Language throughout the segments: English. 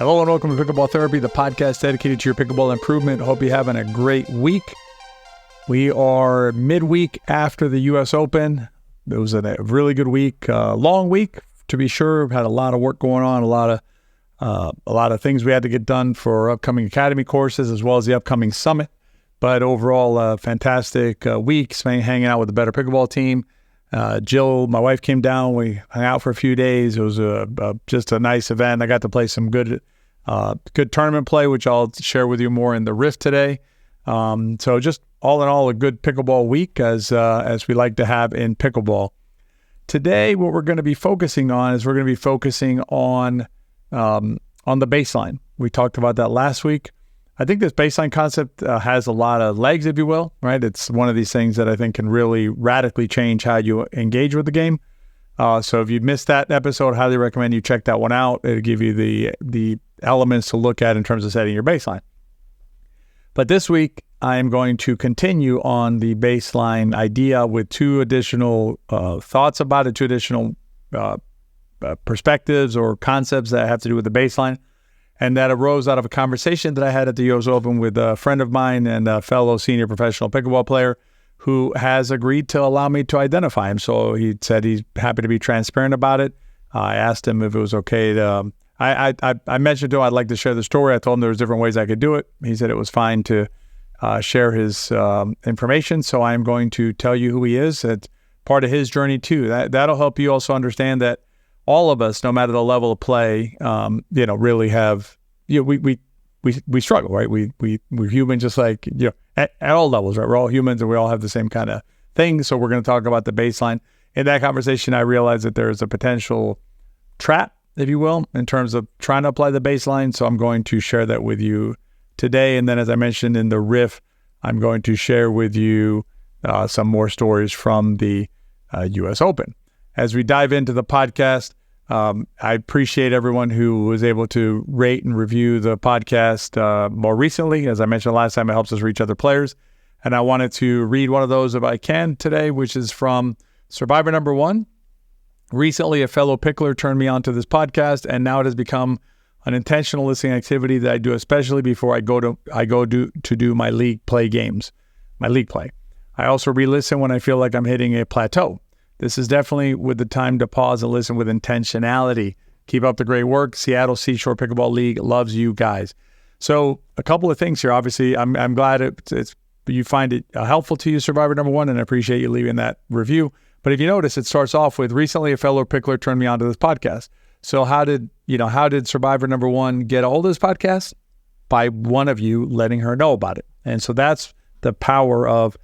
Hello and welcome to Pickleball Therapy, the podcast dedicated to your pickleball improvement. Hope you're having a great week. We are midweek after the U.S. Open. It was a really good week, long week to be sure. We've had a lot of work going on, a lot of things we had to get done for upcoming academy courses as well as the upcoming summit. But overall, fantastic week, hanging out with the Better Pickleball team. Jill, my wife, came down. We hung out for a few days. It was just a nice event. I got to play some good tournament play, which I'll share with you more in the Riff today. So just all in all, a good pickleball week as we like to have in pickleball. Today, what we're going to be focusing on is the baseline. We talked about that last week. I think this baseline concept has a lot of legs, if you will, right? It's one of these things that I think can really radically change how you engage with the game. So if you missed that episode, I highly recommend you check that one out. It'll give you the elements to look at in terms of setting your baseline. But this week, I am going to continue on the baseline idea with two additional thoughts about it, two additional perspectives or concepts that have to do with the baseline. And that arose out of a conversation that I had at the US Open with a friend of mine and a fellow senior professional pickleball player who has agreed to allow me to identify him. So he said he's happy to be transparent about it. I asked him if it was okay to... I mentioned to him I'd like to share the story. I told him there was different ways I could do it. He said it was fine to share his information. So I'm going to tell you who he is. It's part of his journey too. That'll help you also understand that all of us, no matter the level of play, really have, we struggle, right? We're human, just like, at all levels, right? We're all humans and we all have the same kind of things. So we're going to talk about the baseline. In that conversation, I realized that there's a potential trap, if you will, in terms of trying to apply the baseline. So I'm going to share that with you today. And then, as I mentioned in the Riff, I'm going to share with you some more stories from the US Open. As we dive into the podcast, I appreciate everyone who was able to rate and review the podcast more recently. As I mentioned last time, it helps us reach other players. And I wanted to read one of those if I can today, which is from Survivor number 1. Recently, a fellow pickler turned me onto this podcast, and now it has become an intentional listening activity that I do, especially before I go to do my league play games, my league play. I also re-listen when I feel like I'm hitting a plateau. This is definitely with the time to pause and listen with intentionality. Keep up the great work. Seattle Seashore Pickleball League loves you guys. So a couple of things here. Obviously, I'm glad you find it helpful to you, Survivor number 1, and I appreciate you leaving that review. But if you notice, it starts off with, recently a fellow pickler turned me onto this podcast. So how did Survivor number 1 get a hold of this podcast? By one of you letting her know about it. And so that's the power of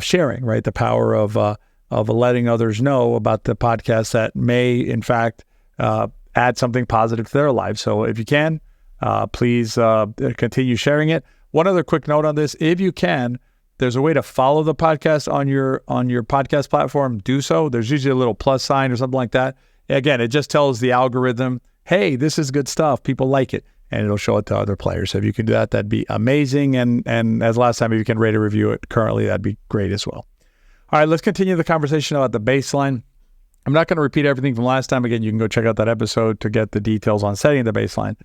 sharing, right? The power of letting others know about the podcast that may, in fact, add something positive to their lives. So if you can, please continue sharing it. One other quick note on this: if you can, there's a way to follow the podcast on your podcast platform. Do so. There's usually a little plus sign or something like that. Again, it just tells the algorithm, hey, this is good stuff. People like it, and it'll show it to other players. So if you can do that, that'd be amazing. And as last time, if you can rate or review it currently, that'd be great as well. All right, let's continue the conversation about the baseline. I'm not going to repeat everything from last time. Again, you can go check out that episode to get the details on setting the baseline.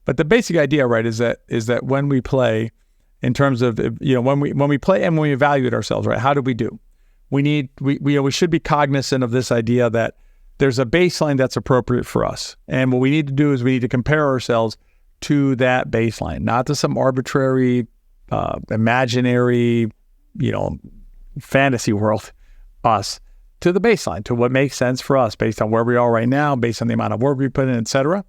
But the basic idea, right, is that when we play, in terms of, when we play and when we evaluate ourselves, right, how do we do? We should be cognizant of this idea that there's a baseline that's appropriate for us. And what we need to do is we need to compare ourselves to that baseline, not to some arbitrary, imaginary, fantasy world, us, to the baseline, to what makes sense for us based on where we are right now, based on the amount of work we put in, et cetera.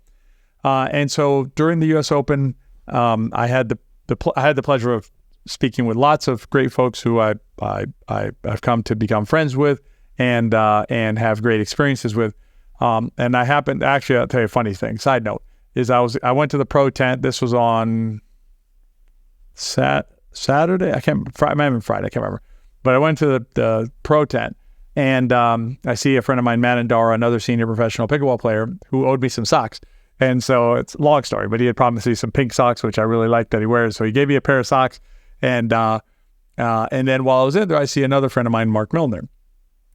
And so during the US Open, I had the pleasure of speaking with lots of great folks who I've come to become friends with and have great experiences with. And I happened, actually, I'll tell you a funny thing. Side note is I went to the pro tent. This was on Saturday. It might have been Friday. I can't remember. But I went to the pro tent, and I see a friend of mine, Matt Andara, another senior professional pickleball player, who owed me some socks. And so it's a long story, but he had promised me some pink socks, which I really like that he wears. So he gave me a pair of socks. And then while I was in there, I see another friend of mine, Mark Milner.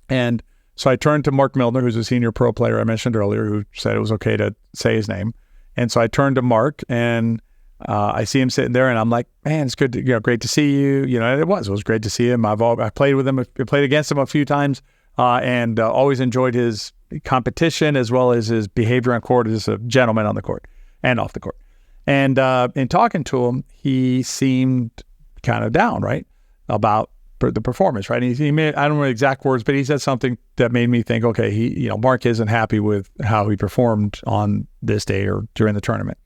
And so I turned to Mark Milner, who's a senior pro player I mentioned earlier, who said it was okay to say his name. And so I turned to Mark, and I see him sitting there, and I'm like, man, it's good to, great to see you. And it was great to see him. I played with him, I played against him a few times, and always enjoyed his competition as well as his behavior on court as a gentleman on the court and off the court. And in talking to him, he seemed kind of down, right, about the performance, right? And he made, I don't know the exact words, but he said something that made me think, okay, Mark isn't happy with how he performed on this day or during the tournament.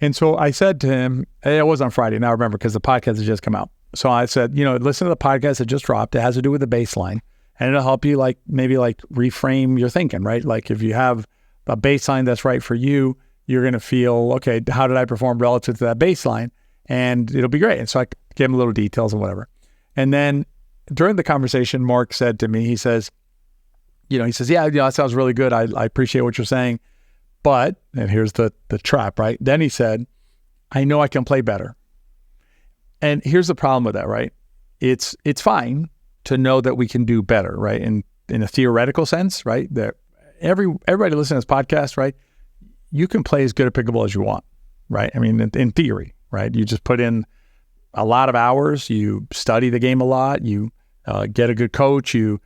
And so I said to him, it was on Friday, now I remember, because the podcast has just come out. So I said, listen to the podcast that just dropped. It has to do with the baseline, and it'll help you maybe reframe your thinking, right? Like if you have a baseline that's right for you, you're going to feel, okay, how did I perform relative to that baseline? And it'll be great. And so I gave him little details and whatever. And then during the conversation, Mark said to me, he says, yeah, that sounds really good. I appreciate what you're saying. But, and here's the trap, right? Then he said, I know I can play better. And here's the problem with that, right? It's fine to know that we can do better, right? In a theoretical sense, right? That everybody listening to this podcast, right? You can play as good at pickleball as you want, right? I mean, in theory, right? You just put in a lot of hours, you study the game a lot, you get a good coach, it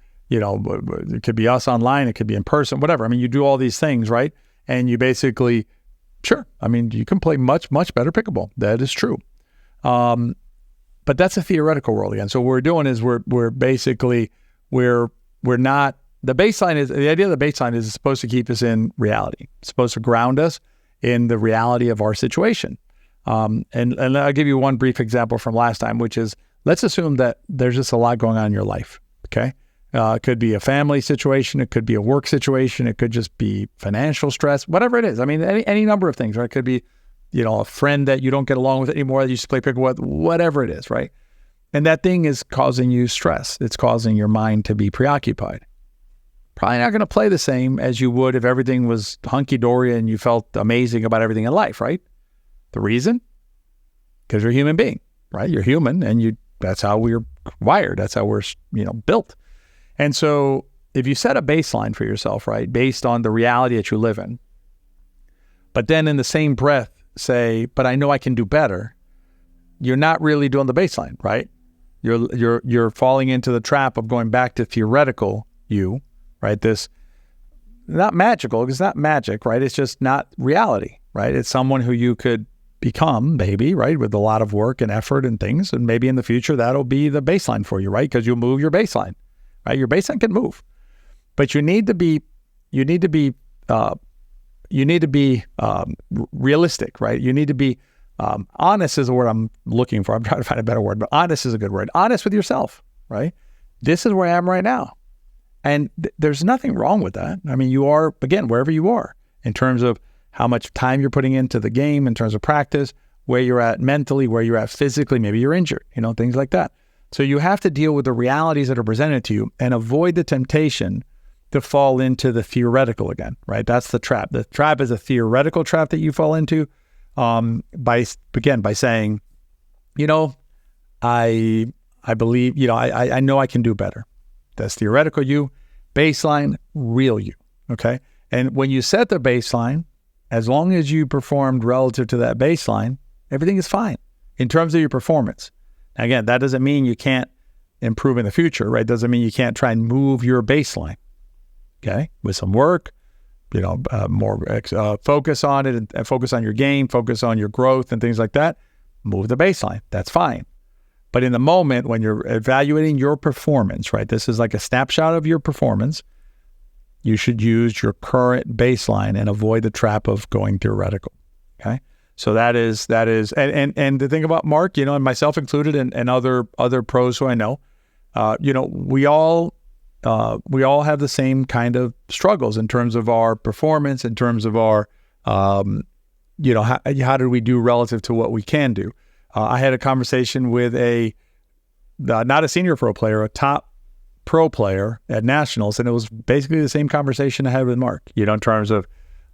could be us online, it could be in person, whatever. I mean, you do all these things, right? And you basically, sure, I mean, you can play much, much better pickleball. That is true. But that's a theoretical world again. So what we're doing is we're not, the idea of the baseline is it's supposed to keep us in reality. It's supposed to ground us in the reality of our situation. And I'll give you one brief example from last time, which is, let's assume that there's just a lot going on in your life, okay? It could be a family situation. It could be a work situation. It could just be financial stress, whatever it is. I mean, any number of things, right? It could be, a friend that you don't get along with anymore that you used to play pickleball with, whatever it is, right? And that thing is causing you stress. It's causing your mind to be preoccupied. Probably not going to play the same as you would if everything was hunky-dory and you felt amazing about everything in life, right? The reason? Because you're a human being, right? You're human, and that's how we're wired. That's how we're, built. And so if you set a baseline for yourself, right, based on the reality that you live in, but then in the same breath say, but I know I can do better, you're not really doing the baseline, right? You're falling into the trap of going back to theoretical you, right? This, not magical, it's not magic, right? It's just not reality, right? It's someone who you could become, maybe, right, with a lot of work and effort and things, and maybe in the future that'll be the baseline for you, right? Because you'll move your baseline. Right, your baseline can move, but you need to be realistic, right? You need to be honest is the word I'm looking for. I'm trying to find a better word, but honest is a good word. Honest with yourself, right? This is where I am right now, and there's nothing wrong with that. I mean, you are, again, wherever you are in terms of how much time you're putting into the game, in terms of practice, where you're at mentally, where you're at physically. Maybe you're injured, things like that. So you have to deal with the realities that are presented to you and avoid the temptation to fall into the theoretical again, right? That's the trap. The trap is a theoretical trap that you fall into by saying, I believe, I know I can do better. That's theoretical you, baseline, real you, okay? And when you set the baseline, as long as you performed relative to that baseline, everything is fine in terms of your performance. Again, that doesn't mean you can't improve in the future, right? Doesn't mean you can't try and move your baseline, okay? With some work, more focus on it and focus on your game, focus on your growth and things like that. Move the baseline. That's fine. But in the moment when you're evaluating your performance, right? This is like a snapshot of your performance. You should use your current baseline and avoid the trap of going theoretical, okay? So that is, and the thing about Mark, and myself included, and other pros who I know, we all have the same kind of struggles in terms of our performance, in terms of our, how do we do relative to what we can do? I had a conversation with not a senior pro player, a top pro player at nationals, and it was basically the same conversation I had with Mark. In terms of.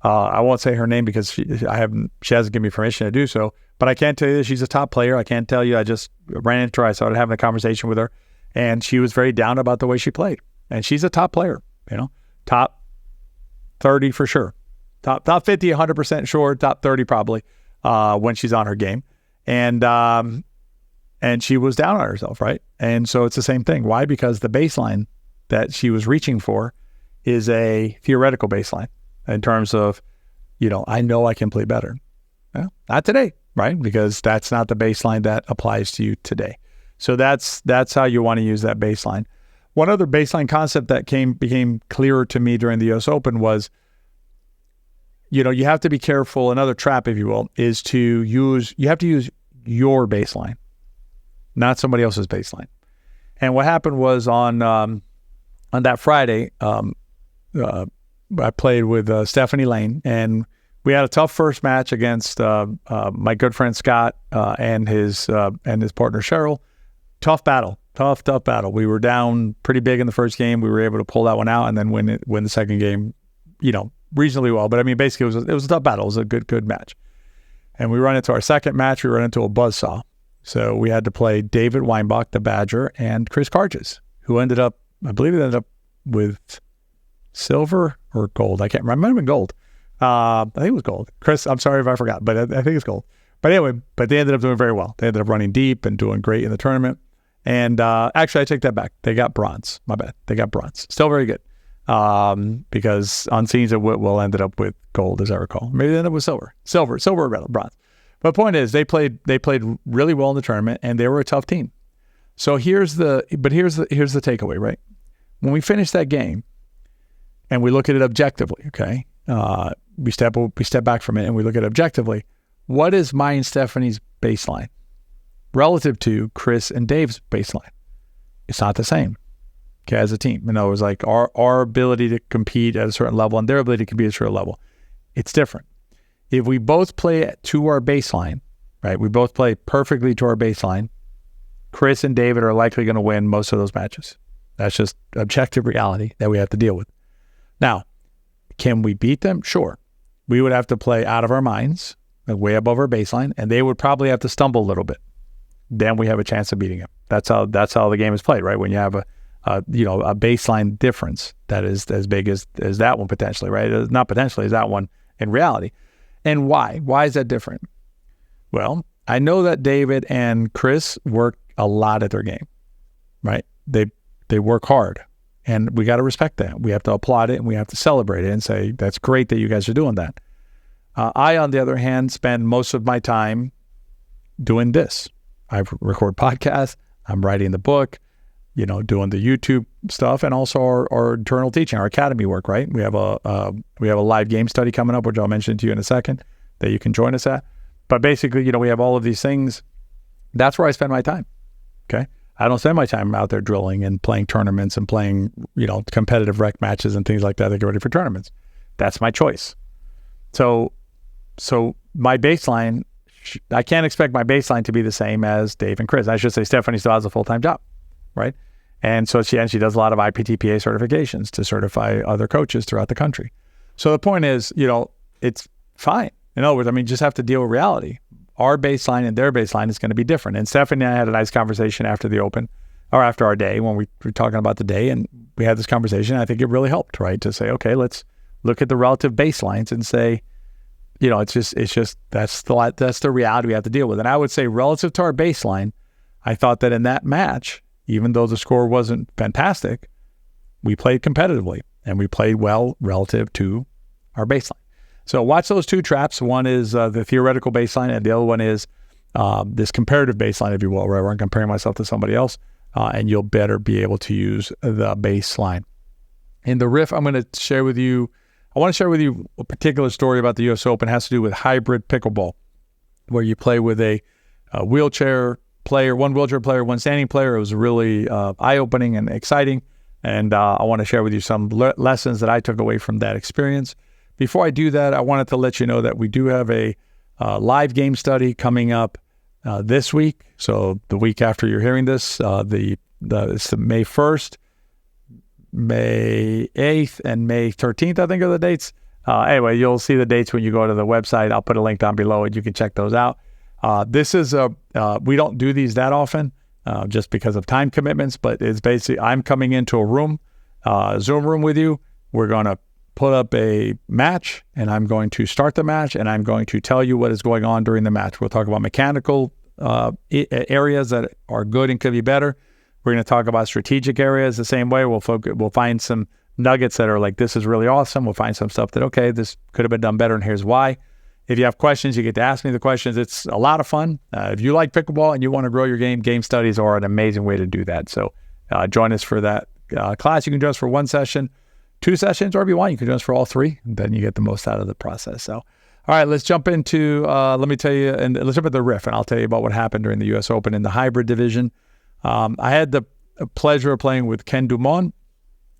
I won't say her name because she hasn't given me permission to do so, but I can tell you that she's a top player. I can't tell you, I just ran into her. I started having a conversation with her, and she was very down about the way she played. And she's a top player, top 30 for sure. top 50, 100% sure, top 30 probably when she's on her game. And she was down on herself, right? And so it's the same thing. Why? Because the baseline that she was reaching for is a theoretical baseline in terms of, I know I can play better. Well, not today, right? Because that's not the baseline that applies to you today. So that's how you want to use that baseline. One other baseline concept that became clearer to me during the US Open was, you have to be careful. Another trap, if you will, is you have to use your baseline, not somebody else's baseline. And what happened was on that Friday, I played with Stephanie Lane, and we had a tough first match against my good friend Scott and his partner Cheryl. Tough battle. We were down pretty big in the first game. We were able to pull that one out and then win the second game, reasonably well. But I mean, basically, it was a tough battle. It was a good match. And we run into our second match. We run into a buzzsaw. So we had to play David Weinbach, the Badger, and Chris Carges, who ended up with silver or gold. I can't remember. It might have been gold. I think it was gold. Chris, I'm sorry if I forgot, but I think it's gold. But anyway, they ended up doing very well. They ended up running deep and doing great in the tournament. And actually, I take that back. They got bronze. My bad. They got bronze. Still very good. Because Unseen's at Whitwell ended up with gold, as I recall. Maybe they ended up with silver or bronze. But the point is, they played really well in the tournament, and they were a tough team. So here's the takeaway, right? When we finish that game, and we look at it objectively, okay, we step back from it, and we look at it objectively. What is my and Stephanie's baseline relative to Chris and Dave's baseline? It's not the same. Okay, as a team. In other words, like our ability to compete at a certain level and their ability to compete at a certain level, it's different. If we both play to our baseline, right? We both play perfectly to our baseline. Chris and David are likely going to win most of those matches. That's just objective reality that we have to deal with. Now, can we beat them? Sure. We would have to play out of our minds, way above our baseline, and they would probably have to stumble a little bit. Then we have a chance of beating them. That's how the game is played, right? When you have a baseline difference that is as big as that one potentially, right? Not potentially, is that one in reality. And why? Why is that different? Well, I know that David and Chris work a lot at their game, right? They work hard, and we got to respect that. We have to applaud it, and we have to celebrate it and say, that's great that you guys are doing that. I, on the other hand, spend most of my time doing this. I record podcasts. I'm writing the book, doing the YouTube stuff, and also our internal teaching, our academy work, right? We have a live game study coming up, which I'll mention to you in a second, that you can join us at. But basically, we have all of these things. That's where I spend my time, okay? I don't spend my time out there drilling and playing tournaments and playing, competitive rec matches and things like that to get ready for tournaments. That's my choice. So my baseline, I can't expect my baseline to be the same as Dave and Chris. I should say Stephanie still has a full-time job, right? And so she does a lot of IPTPA certifications to certify other coaches throughout the country. So the point is, it's fine. In other words, just have to deal with reality. Our baseline and their baseline is going to be different. And Stephanie and I had a nice conversation after the Open, or after our day, when we were talking about the day, and we had this conversation. I think it really helped, right? To say, okay, let's look at the relative baselines and say, it's just that's the reality we have to deal with. And I would say relative to our baseline, I thought that in that match, even though the score wasn't fantastic, we played competitively and we played well relative to our baseline. So watch those two traps. One is the theoretical baseline, and the other one is this comparative baseline, if you will, where I'm comparing myself to somebody else, and you'll better be able to use the baseline. In the Riff, I want to share with you a particular story about the US Open. It has to do with hybrid pickleball, where you play with a wheelchair player, one wheelchair player, one standing player. It was really eye-opening and exciting, and I want to share with you some lessons that I took away from that experience. Before I do that, I wanted to let you know that we do have a live game study coming up this week. So the week after you're hearing this, it's May 1st, May 8th, and May 13th, I think are the dates. Anyway, you'll see the dates when you go to the website. I'll put a link down below and you can check those out. This is we don't do these that often just because of time commitments, but it's basically I'm coming into a room, Zoom room with you. We're going to put up a match, and I'm going to start the match, and I'm going to tell you what is going on during the match. We'll talk about mechanical areas that are good and could be better. We're going to talk about strategic areas the same way. We'll find some nuggets that are like, this is really awesome. We'll find some stuff that, okay, this could have been done better, and here's why. If you have questions, you get to ask me the questions. It's a lot of fun. If you like pickleball and you want to grow your game studies are an amazing way to do that. So join us for that class. You can join us for 1 session, 2 sessions, or if you want, you can join us for all 3. And then you get the most out of the process. So, all right, let's jump into, let me tell you, and let's jump at the Riff, and I'll tell you about what happened during the U.S. Open in the hybrid division. I had the pleasure of playing with Ken Dumont.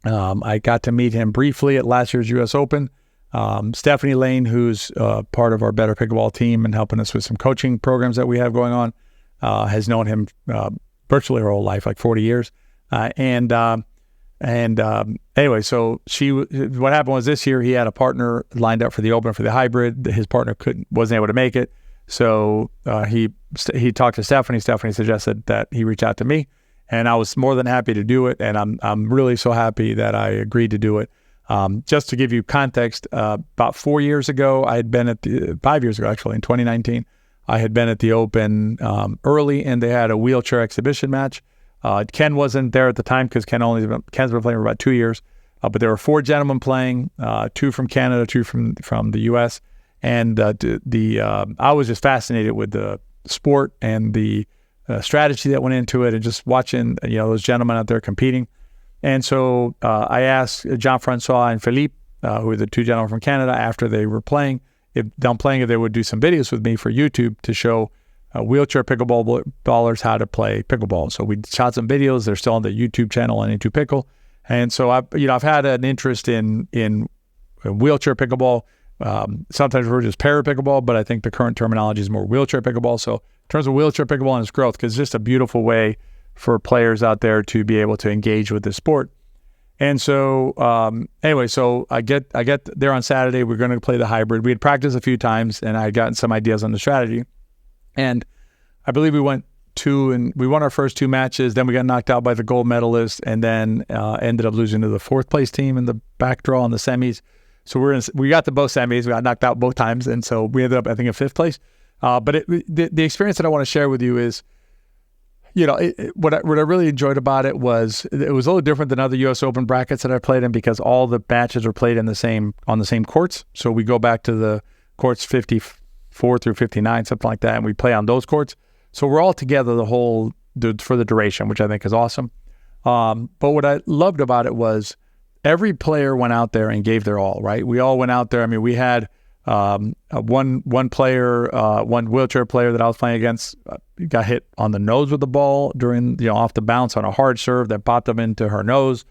I got to meet him briefly at last year's U.S. Open. Stephanie Lane, who's part of our Better Pickleball team and helping us with some coaching programs that we have going on, has known him virtually her whole life, like 40 years. Anyway, so what happened was this year he had a partner lined up for the Open for the hybrid. His partner wasn't able to make it, so he talked to Stephanie. Stephanie suggested that he reach out to me, and I was more than happy to do it. And I'm really so happy that I agreed to do it. Just to give you context, about 4 years ago, I had been at 5 years ago, actually, in 2019, I had been at the Open early, and they had a wheelchair exhibition match. Ken wasn't there at the time because Ken's been playing for about 2 years, but there were 4 gentlemen playing, 2 from Canada, 2 from the U.S., and I was just fascinated with the sport and the strategy that went into it, and just watching those gentlemen out there competing. And so I asked Jean-Francois and Philippe, who are the 2 gentlemen from Canada, after they were playing, if they would do some videos with me for YouTube to show wheelchair pickleballers how to play pickleball. So we shot some videos. They're still on the YouTube channel and Into Pickle. And so I've had an interest in wheelchair pickleball. Sometimes we're just para pickleball, but I think the current terminology is more wheelchair pickleball. So in terms of wheelchair pickleball and its growth, because it's just a beautiful way for players out there to be able to engage with the sport. And so anyway, so I get there on Saturday. We're going to play the hybrid. We had practiced a few times, and I had gotten some ideas on the strategy. And I believe we won our first 2 matches. Then we got knocked out by the gold medalist, and then ended up losing to the 4th place team in the back draw in the semis. So we got to both semis. We got knocked out both times, and so we ended up, I think, in 5th place. But the experience that I want to share with you is, what I really enjoyed about it was a little different than other U.S. Open brackets that I played in, because all the matches were played on the same courts. So we go back to the courts 54 through 59, something like that, and we play on those courts. So we're all together for the duration, which I think is awesome. But what I loved about it was every player went out there and gave their all, right? We all went out there. I mean, we had one wheelchair player that I was playing against got hit on the nose with the ball during, off the bounce on a hard serve that popped up into her nose.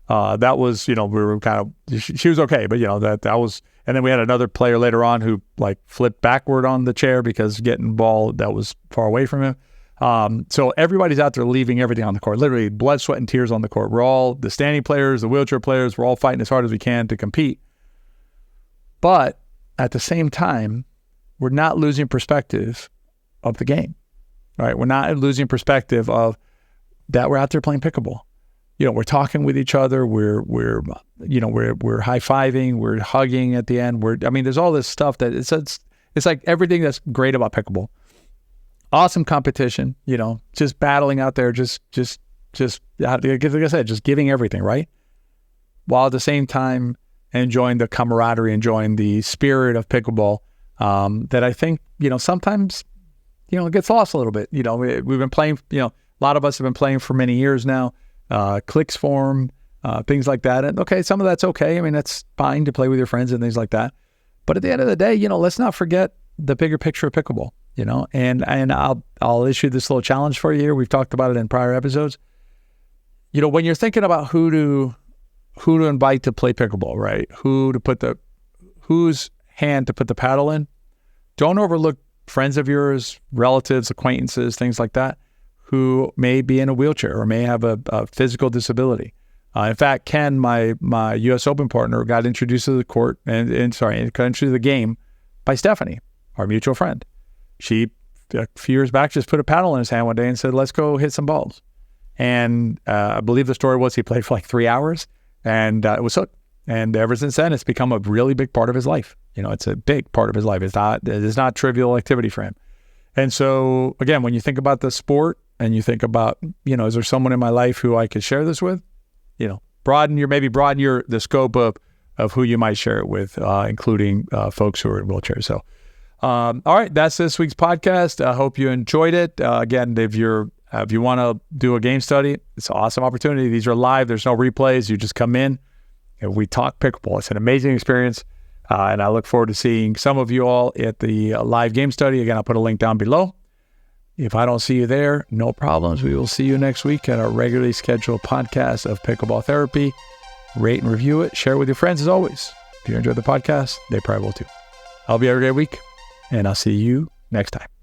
That was, we were kind of, she was okay, but that was, and then we had another player later on who flipped backward on the chair because getting ball that was far away from him. So everybody's out there leaving everything on the court, literally blood, sweat, and tears on the court. We're all the standing players, the wheelchair players, we're all fighting as hard as we can to compete. But at the same time, we're not losing perspective of the game, right? We're not losing perspective of that we're out there playing pickleball. We're talking with each other. We're high-fiving. We're hugging at the end. There's all this stuff that it's like everything that's great about pickleball. Awesome competition, just battling out there, just like I said, just giving everything, right? While at the same time enjoying the camaraderie, enjoying the spirit of pickleball, that I think, sometimes, it gets lost a little bit. We've been playing, a lot of us have been playing for many years now. Cliques form, things like that. And okay, some of that's okay. That's fine to play with your friends and things like that. But at the end of the day, let's not forget the bigger picture of pickleball, and I'll issue this little challenge for you here. We've talked about it in prior episodes. When you're thinking about who to invite to play pickleball, right? Whose hand to put the paddle in. Don't overlook friends of yours, relatives, acquaintances, things like that, who may be in a wheelchair or may have a physical disability. In fact, Ken, my U.S. Open partner, got introduced to the court got introduced to the game by Stephanie, our mutual friend. She, a few years back, just put a paddle in his hand one day and said, "Let's go hit some balls." And I believe the story was he played for 3 hours and it was hooked. And ever since then, it's become a really big part of his life. It's a big part of his life. It's not trivial activity for him. And so, again, when you think about the sport and you think about, is there someone in my life who I could share this with? Broaden the scope of who you might share it with, including folks who are in wheelchairs. So, all right, that's this week's podcast. I hope you enjoyed it. Again, if you want to do a game study, it's an awesome opportunity. These are live. There's no replays. You just come in and we talk pickleball. It's an amazing experience. And I look forward to seeing some of you all at the live game study. Again, I'll put a link down below. If I don't see you there, no problems. We will see you next week at our regularly scheduled podcast of Pickleball Therapy. Rate and review it. Share it with your friends as always. If you enjoyed the podcast, they probably will too. I hope you have a great week, and I'll see you next time.